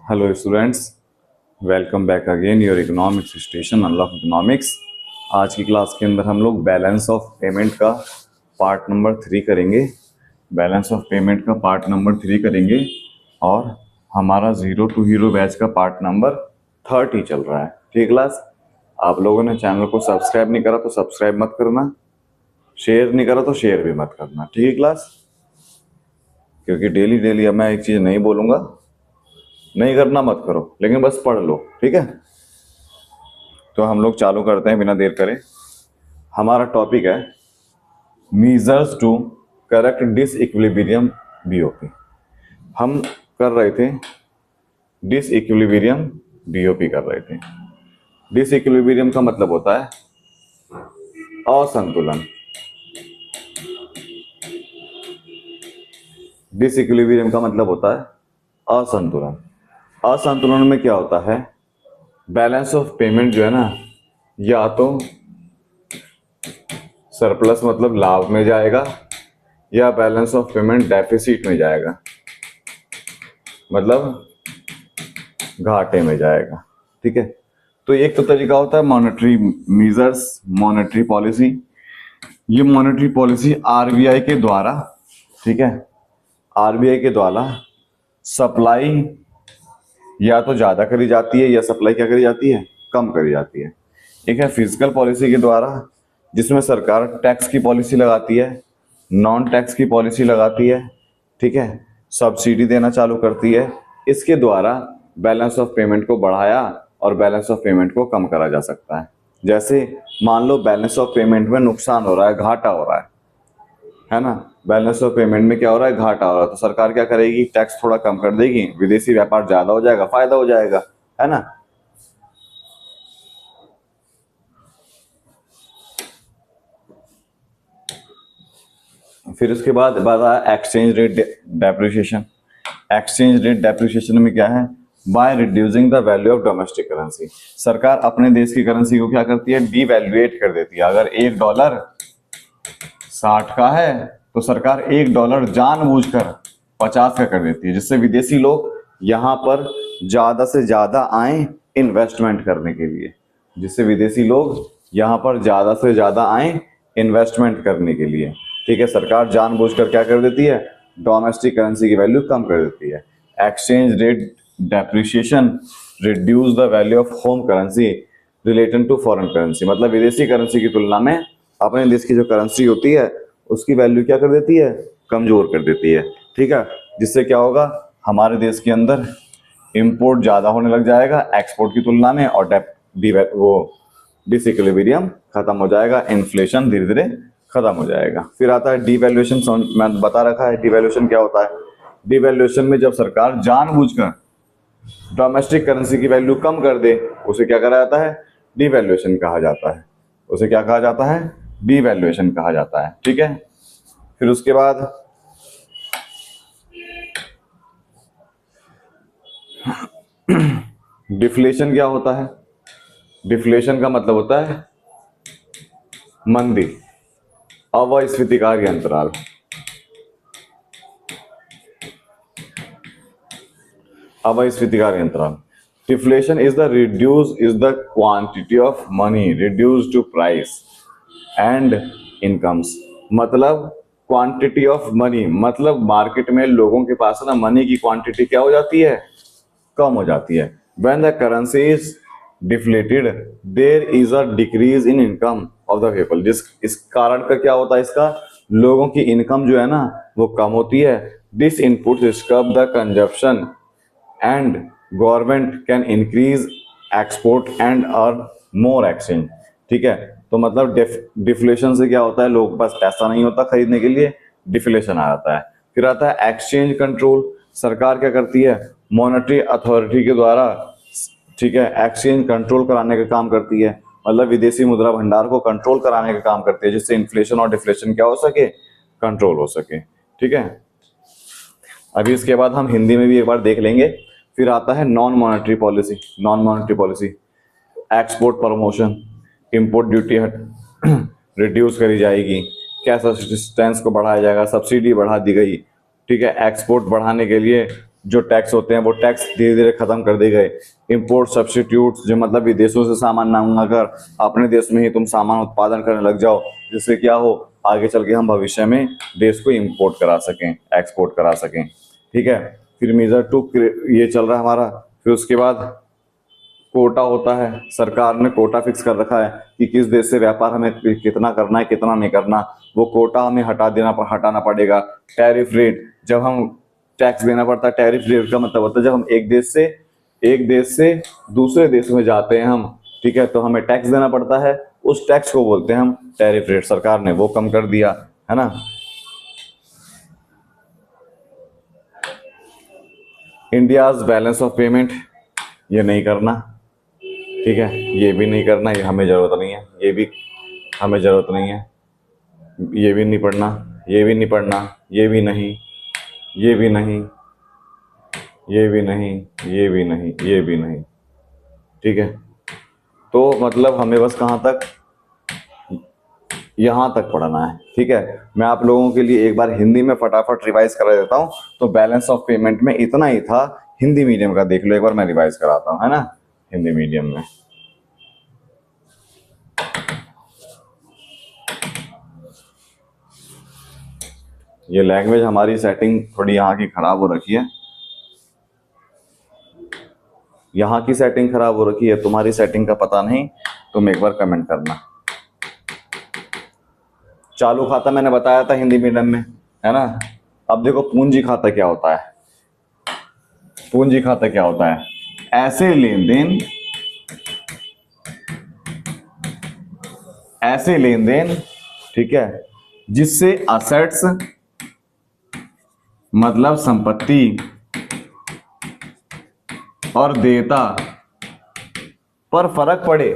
Hello students, welcome back again your economics station unlock economics. आज की class के अंदर हम लोग बैलेंस ऑफ पेमेंट का पार्ट नंबर 3 करेंगे। बैलेंस ऑफ पेमेंट का पार्ट नंबर 3 करेंगे और हमारा जीरो टू हीरो बैच का पार्ट नंबर 30 चल रहा है। ठीक क्लास, आप लोगों ने चैनल को सब्सक्राइब नहीं करा तो सब्सक्राइब मत करना, शेयर नहीं करा तो शेयर भी मत करना। ठीक है क्लास, क्योंकि डेली डेली अब मैं एक चीज़ नहीं बोलूँगा, नहीं करना मत करो, लेकिन बस पढ़ लो। ठीक है, तो हम लोग चालू करते हैं बिना देर करे। हमारा टॉपिक है measures to correct disequilibrium BOP. हम कर रहे थे डिसइक्विलिब्रियम बीओपी कर रहे थे। डिसइक्विलिब्रियम का मतलब होता है असंतुलन। डिसइक्विलिब्रियम का मतलब होता है असंतुलन। असंतुलन में क्या होता है, बैलेंस ऑफ पेमेंट जो है ना, या तो सरप्लस मतलब लाभ में जाएगा या बैलेंस ऑफ पेमेंट डेफिसिट में जाएगा, मतलब घाटे में जाएगा। ठीक है, तो एक तो तरीका होता है मॉनेटरी मेजर्स, मॉनेटरी पॉलिसी। ये मॉनेटरी पॉलिसी आरबीआई के द्वारा, ठीक है, आरबीआई के द्वारा सप्लाई या तो ज्यादा करी जाती है या सप्लाई क्या करी जाती है, कम करी जाती है। एक है फिजिकल पॉलिसी के द्वारा, जिसमें सरकार टैक्स की पॉलिसी लगाती है, नॉन टैक्स की पॉलिसी लगाती है, ठीक है, सब्सिडी देना चालू करती है। इसके द्वारा बैलेंस ऑफ पेमेंट को बढ़ाया और बैलेंस ऑफ पेमेंट को कम करा जा सकता है। जैसे मान लो बैलेंस ऑफ पेमेंट में नुकसान हो रहा है, घाटा हो रहा है ना, बैलेंस ऑफ पेमेंट में क्या हो रहा है, घाटा हो रहा है, तो सरकार क्या करेगी, टैक्स थोड़ा कम कर देगी, विदेशी व्यापार ज्यादा हो जाएगा, फायदा हो जाएगा, है ना। फिर उसके बाद आया exchange rate depreciation. Exchange rate depreciation में क्या है, by reducing the value of domestic currency. सरकार अपने देश की करेंसी को क्या करती है, डीवैल्यूएट कर देती है। अगर $1 60 का है तो सरकार $1 जानबूझकर 50 का कर देती है, जिससे विदेशी लोग यहाँ पर ज्यादा से ज्यादा आए इन्वेस्टमेंट करने के लिए, जिससे विदेशी लोग यहाँ पर ज्यादा से ज्यादा आए इन्वेस्टमेंट करने के लिए। ठीक है, सरकार जानबूझकर क्या कर देती है, डोमेस्टिक करेंसी की वैल्यू कम कर देती है। Exchange rate depreciation reduce the value of home currency related to foreign currency, मतलब विदेशी करेंसी की तुलना में अपने देश की जो करेंसी होती है उसकी वैल्यू क्या कर देती है, कमजोर कर देती है। ठीक है, जिससे क्या होगा, हमारे देश के अंदर इंपोर्ट ज्यादा होने लग जाएगा एक्सपोर्ट की तुलना में, और वो डिसइक्विलिब्रियम खत्म हो जाएगा, इन्फ्लेशन धीरे धीरे खत्म हो जाएगा। फिर आता है डिवैल्यूएशन। मैं बता रखा है डिवैल्यूएशन क्या होता है। डिवैल्यूएशन में जब सरकार जानबूझकर डोमेस्टिक करेंसी की वैल्यू कम कर दे, उसे क्या कहा जाता है, डिवैल्यूएशन कहा जाता है। उसे क्या कहा जाता है, डिवैल्यूएशन कहा जाता है। ठीक है, फिर उसके बाद डिफ्लेशन क्या होता है। डिफ्लेशन का मतलब होता है मंदी, अविस्फीतिकारी अंतराल। अविस्फीतिकारी अंतराल। Deflation is the quantity of money reduce to price and incomes. मतलब क्वांटिटी ऑफ मनी, मतलब मार्केट में लोगों के पास ना मनी की क्वांटिटी क्या हो जाती है, कम हो जाती है। When the currency is deflated there is a decrease in income of the people. जिस इस कारण का क्या होता है, इसका लोगों की इनकम जो है ना वो कम होती है। This input scrub the consumption and government can increase export and earn more exchange. ठीक है, तो मतलब डिफ्लेशन से क्या होता है, लोगों के पास पैसा नहीं होता खरीदने के लिए, डिफ्लेशन आ जाता है। फिर आता है एक्सचेंज कंट्रोल। सरकार क्या करती है, मॉनेटरी अथॉरिटी के द्वारा, ठीक है, एक्सचेंज कंट्रोल कराने का काम करती है, मतलब विदेशी मुद्रा भंडार को कंट्रोल कराने का काम करती है, जिससे इन्फ्लेशन और डिफ्लेशन क्या हो सके, कंट्रोल हो सके। ठीक है, अभी इसके बाद हम हिंदी में भी एक बार देख लेंगे। फिर आता है non monetary policy. Non monetary policy, export promotion, import duty reduce करी जाएगी, कैश असिस्टेंस को बढ़ाया जाएगा, सब्सिडी बढ़ा दी गई, ठीक है, एक्सपोर्ट बढ़ाने के लिए जो टैक्स होते हैं वो टैक्स धीरे धीरे खत्म कर दिए गए। इंपोर्ट सब्स्टिट्यूट्स, जो मतलब विदेशों से सामान ना मंगाकर अपने देश में ही तुम सामान उत्पादन करने लग जाओ, जिससे क्या हो, आगे चल के हम भविष्य में देश को इंपोर्ट करा सकें, एक्सपोर्ट करा सकें। ठीक है, फिर मेजर टू ये चल रहा है हमारा। फिर उसके बाद कोटा होता है, सरकार ने कोटा फिक्स कर रखा है कि किस देश से व्यापार हमें कितना करना है कितना नहीं करना, वो कोटा हमें हटाना पड़ेगा। टैरिफ रेट, जब हम टैक्स देना पड़ता है, टैरिफ रेट का मतलब होता है जब हम एक देश से दूसरे देश में जाते हैं हम, ठीक है, तो हमें टैक्स देना पड़ता है, उस टैक्स को बोलते हैं हम टैरिफ रेट। सरकार ने वो कम कर दिया है ना। इंडियाज बैलेंस ऑफ पेमेंट, ये नहीं करना, ठीक है, ये भी नहीं करना, ये हमें ज़रूरत नहीं है, ये भी हमें ज़रूरत नहीं है, ये भी नहीं पढ़ना, ये भी नहीं पढ़ना, ये भी नहीं, ये भी नहीं, ये भी नहीं, ये भी नहीं, ये भी नहीं, ठीक है। तो मतलब हमें बस कहाँ तक, यहाँ तक पढ़ना है, ठीक है। मैं आप लोगों के लिए एक बार हिंदी में फटाफट रिवाइज करा देता हूँ। तो बैलेंस ऑफ पेमेंट में इतना ही था, हिंदी मीडियम का देख लो एक बार, मैं रिवाइज कराता हूँ, है ना, हिंदी मीडियम में। ये लैंग्वेज हमारी सेटिंग थोड़ी यहाँ की खराब हो रखी है, यहाँ की सेटिंग खराब हो रखी है, तुम्हारी सेटिंग का पता नहीं, तुम एक बार कमेंट करना। चालू खाता मैंने बताया था हिंदी मीडियम में, है ना। अब देखो पूंजी खाता क्या होता है। पूंजी खाता क्या होता है? ऐसे लेन देन, ठीक है, जिससे असेट्स मतलब संपत्ति और देयता पर फर्क पड़े,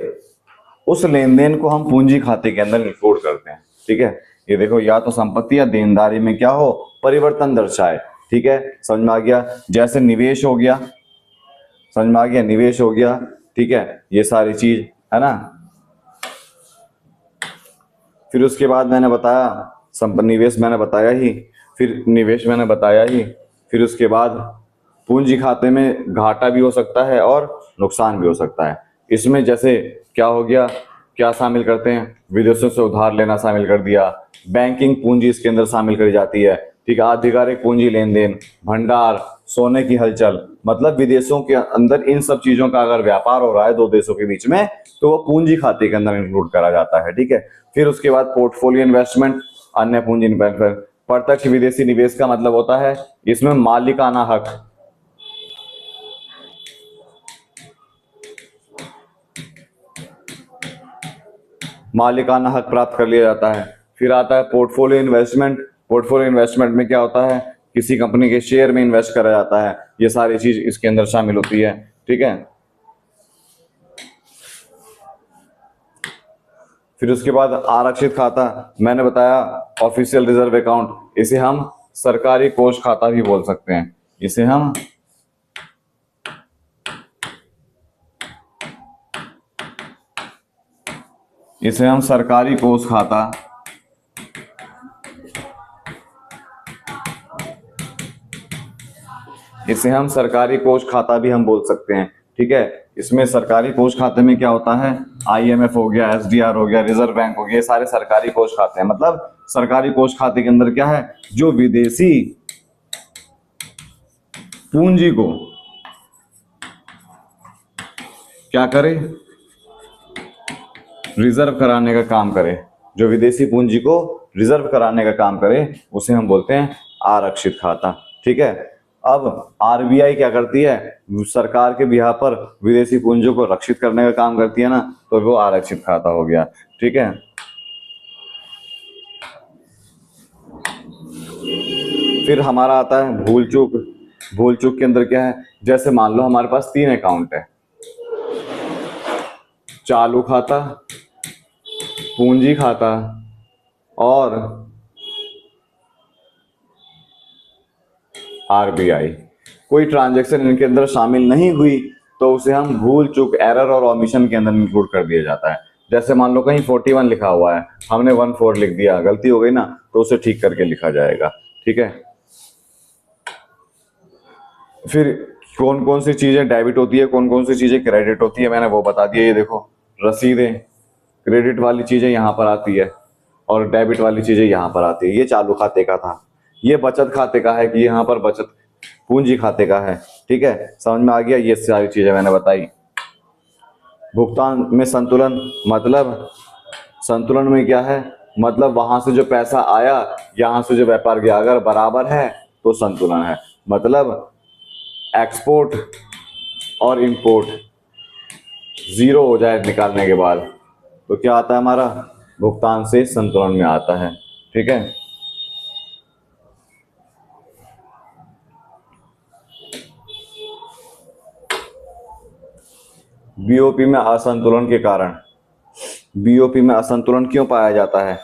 उस लेन देन को हम पूंजी खाते के अंदर इंक्लूड करते हैं, ठीक है। ये देखो, या तो संपत्ति या देनदारी में क्या हो, परिवर्तन दर्शाए, ठीक है, समझ में आ गया। जैसे निवेश हो गया, समझ में आ गया, निवेश हो गया, ठीक है, ये सारी चीज है ना। फिर उसके बाद मैंने बताया निवेश मैंने बताया ही, फिर निवेश मैंने बताया ही, फिर उसके बाद पूंजी खाते में घाटा भी हो सकता है और नुकसान भी हो सकता है। इसमें जैसे क्या हो गया, क्या शामिल करते हैं, विदेशों से उधार लेना शामिल कर दिया, बैंकिंग पूंजी इसके अंदर शामिल करी जाती है, ठीक है, आधिकारिक पूंजी लेन देन, भंडार, सोने की हलचल, मतलब विदेशों के अंदर इन सब चीजों का अगर व्यापार हो रहा है दो देशों के बीच में, तो वो पूंजी खाते के अंदर इंक्लूड करा जाता है, ठीक है। फिर उसके बाद पोर्टफोलियो इन्वेस्टमेंट, अन्य पूंजी इन्वेस्टमेंट। प्रत्यक्ष विदेशी निवेश का मतलब होता है इसमें मालिकाना हक, मालिकाना हक प्राप्त कर लिया जाता है। फिर आता है पोर्टफोलियो इन्वेस्टमेंट। पोर्टफोलियो इन्वेस्टमेंट में क्या होता है, किसी कंपनी के शेयर में इन्वेस्ट करा जाता है, ये सारी चीज इसके अंदर शामिल होती है, ठीक है। फिर उसके बाद आरक्षित खाता, मैंने बताया ऑफिशियल रिजर्व अकाउंट, इसे हम सरकारी कोष खाता भी बोल सकते हैं, इसे हम सरकारी कोष खाता, इसे हम सरकारी कोष खाता भी हम बोल सकते हैं, ठीक है। इसमें सरकारी कोष खाते में क्या होता है, आईएमएफ हो गया, एसडीआर हो गया, रिजर्व बैंक हो गया, ये सारे सरकारी कोष खाते हैं। मतलब सरकारी कोष खाते के अंदर क्या है, जो विदेशी पूंजी को क्या करे, रिजर्व कराने का काम करे, जो विदेशी पूंजी को रिजर्व कराने का काम करे, उसे हम बोलते हैं आरक्षित खाता, ठीक है। अब आरबीआई क्या करती है, सरकार के बिहाफ पर विदेशी पूंजी को रक्षित करने का काम करती है ना, तो वो आरक्षित खाता हो गया, ठीक है। फिर हमारा आता है भूल चूक। भूल चूक के अंदर क्या है, जैसे मान लो हमारे पास 3 अकाउंट है, चालू खाता, पूंजी खाता और आरबीआई। कोई ट्रांजैक्शन इनके अंदर शामिल नहीं हुई तो उसे हम भूल चूक, एरर और ओमिशन के अंदर इंक्लूड कर दिया जाता है। जैसे मान लो कहीं 41 लिखा हुआ है, हमने 14 लिख दिया, गलती हो गई ना, तो उसे ठीक करके लिखा जाएगा, ठीक है। फिर कौन कौन सी चीजें डेबिट होती है, कौन कौन सी चीजें क्रेडिट होती है, मैंने वो बता दिया। ये देखो, रसीदें, क्रेडिट वाली चीजें यहाँ पर आती है और डेबिट वाली चीजें यहाँ पर आती है। ये चालू खाते का था। ये बचत खाते का है कि यहाँ पर बचत पूंजी खाते का है। ठीक है, समझ में आ गया? ये सारी चीजें मैंने बताई। भुगतान में संतुलन, मतलब संतुलन में क्या है, मतलब वहां से जो पैसा आया, यहां से जो व्यापार गया, अगर बराबर है तो संतुलन है। मतलब एक्सपोर्ट और इंपोर्ट जीरो हो जाए निकालने के बाद तो क्या आता है हमारा, भुगतान से संतुलन में आता है। ठीक है, बीओपी में असंतुलन के कारण, बीओपी में असंतुलन क्यों पाया जाता है?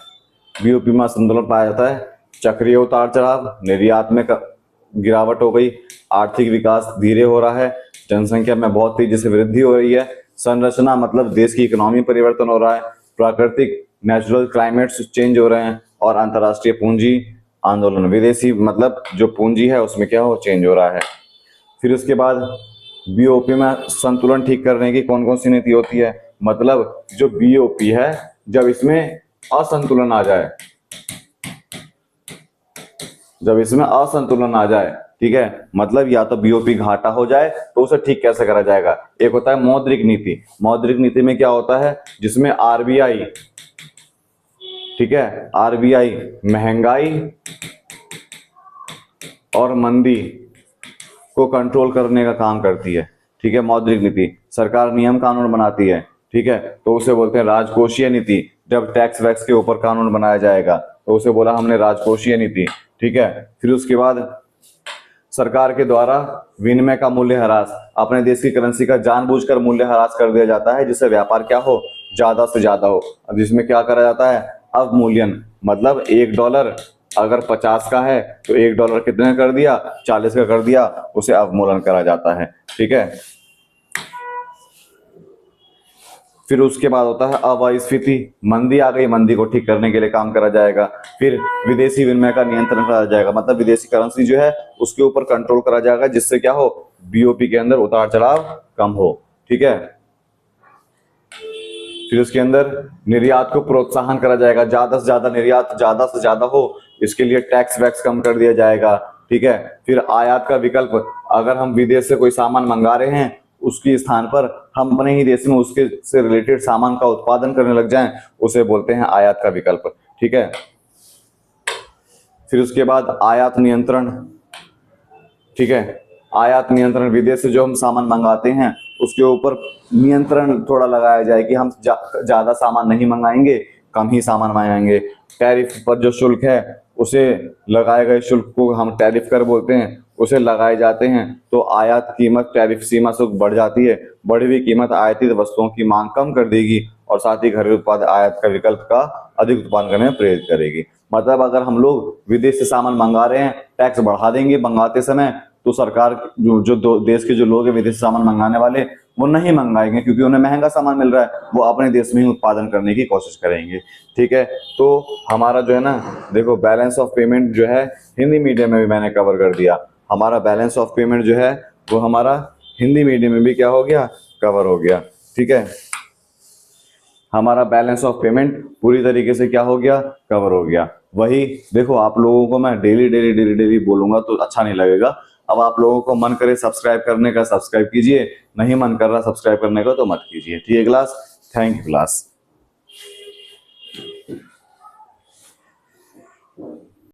बीओपी में असंतुलन पाया जाता है, चक्रीय उतार चढ़ाव, निर्यात में गिरावट हो गई, आर्थिक विकास धीरे हो रहा है, जनसंख्या में बहुत तेजी से वृद्धि हो रही है, संरचना मतलब देश की इकोनॉमी परिवर्तन हो रहा है, प्राकृतिक नेचुरल क्लाइमेट्स चेंज हो रहे हैं, और अंतर्राष्ट्रीय पूंजी आंदोलन, विदेशी मतलब जो पूंजी है उसमें क्या हो, चेंज हो रहा है। फिर उसके बाद बीओपी में संतुलन ठीक करने की कौन कौन सी नीति होती है? मतलब जो बीओपी है, जब इसमें असंतुलन आ जाए, जब इसमें असंतुलन आ जाए, ठीक है, मतलब या तो बीओपी घाटा हो जाए तो उसे ठीक कैसे करा जाएगा? एक होता है मौद्रिक नीति। मौद्रिक नीति में क्या होता है, जिसमें आरबीआई, ठीक है, आरबीआई महंगाई और मंदी को कंट्रोल करने का काम करती है। ठीक है, मौद्रिक नीति। सरकार नियम कानून बनाती है, ठीक है, तो उसे बोलते हैं राजकोषीय नीति। जब टैक्स वैक्स के ऊपर कानून बनाया जाएगा तो उसे बोला हमने राजकोषीय नीति। ठीक है, फिर उसके बाद सरकार के द्वारा विनिमय का मूल्य ह्रास, अपने देश की करेंसी का जानबूझकर मूल्य ह्रास कर दिया जाता है जिससे व्यापार क्या हो, ज्यादा से ज्यादा हो। अब जिसमें क्या करा जाता है, अवमूल्यन, मतलब $1 अगर 50 का है तो $1 कितने कर दिया, 40 का कर दिया, उसे अवमूल्यन करा जाता है। ठीक है, फिर उसके बाद होता है अवास्फीति, मंदी आ गई, मंदी को ठीक करने के लिए काम करा जाएगा। फिर विदेशी विनिमय का नियंत्रण करा जाएगा, मतलब विदेशी करेंसी जो है उसके ऊपर कंट्रोल करा जाएगा जिससे क्या हो, बीओपी के अंदर उतार चढ़ाव कम हो। ठीक है, फिर उसके अंदर निर्यात को प्रोत्साहन करा जाएगा, ज्यादा से ज्यादा निर्यात ज्यादा से ज्यादा हो, इसके लिए टैक्स वैक्स कम कर दिया जाएगा। ठीक है, फिर आयात का विकल्प, अगर हम विदेश से कोई सामान मंगा रहे हैं उसके स्थान पर हम अपने ही देश में उसके से रिलेटेड सामान का उत्पादन करने लग जाएं, उसे बोलते हैं आयात का विकल्प। ठीक है, फिर उसके बाद आयात नियंत्रण। ठीक है, आयात नियंत्रण, विदेश से जो हम सामान मंगाते हैं उसके ऊपर नियंत्रण थोड़ा लगाया जाए कि हम ज्यादा सामान नहीं मंगाएंगे, कम ही सामान मंगाएंगे। टैरिफ पर जो शुल्क है उसे लगाए गए शुल्क को हम टैरिफ कर बोलते हैं, उसे लगाए जाते हैं तो आयात कीमत टैरिफ सीमा से बढ़ जाती है। बढ़ी हुई कीमत आयातित वस्तुओं की मांग कम कर देगी और साथ ही घरेलू उत्पाद आयात का विकल्प का अधिक उत्पादन करने में प्रेरित करेगी। मतलब अगर हम लोग विदेश से सामान मंगा रहे हैं, टैक्स बढ़ा देंगे मंगाते समय, तो सरकार देश के जो लोग हैं विदेश से सामान मंगाने वाले, वो नहीं मंगाएंगे क्योंकि उन्हें महंगा सामान मिल रहा है, वो अपने देश में ही उत्पादन करने की कोशिश करेंगे। ठीक है, तो हमारा जो है ना, देखो बैलेंस ऑफ पेमेंट जो है हिंदी मीडियम में भी मैंने कवर कर दिया। हमारा बैलेंस ऑफ पेमेंट जो है वो हमारा हिंदी मीडियम में भी क्या हो गया, कवर हो गया। ठीक है, हमारा बैलेंस ऑफ पेमेंट पूरी तरीके से क्या हो गया, कवर हो गया। वही देखो, आप लोगों को मैं डेली डेली डेली डेली बोलूंगा तो अच्छा नहीं लगेगा। अब आप लोगों को मन करे सब्सक्राइब करने का, सब्सक्राइब कीजिए, नहीं मन कर रहा सब्सक्राइब करने का तो मत कीजिए। ठीक है क्लास, थैंक यू क्लास।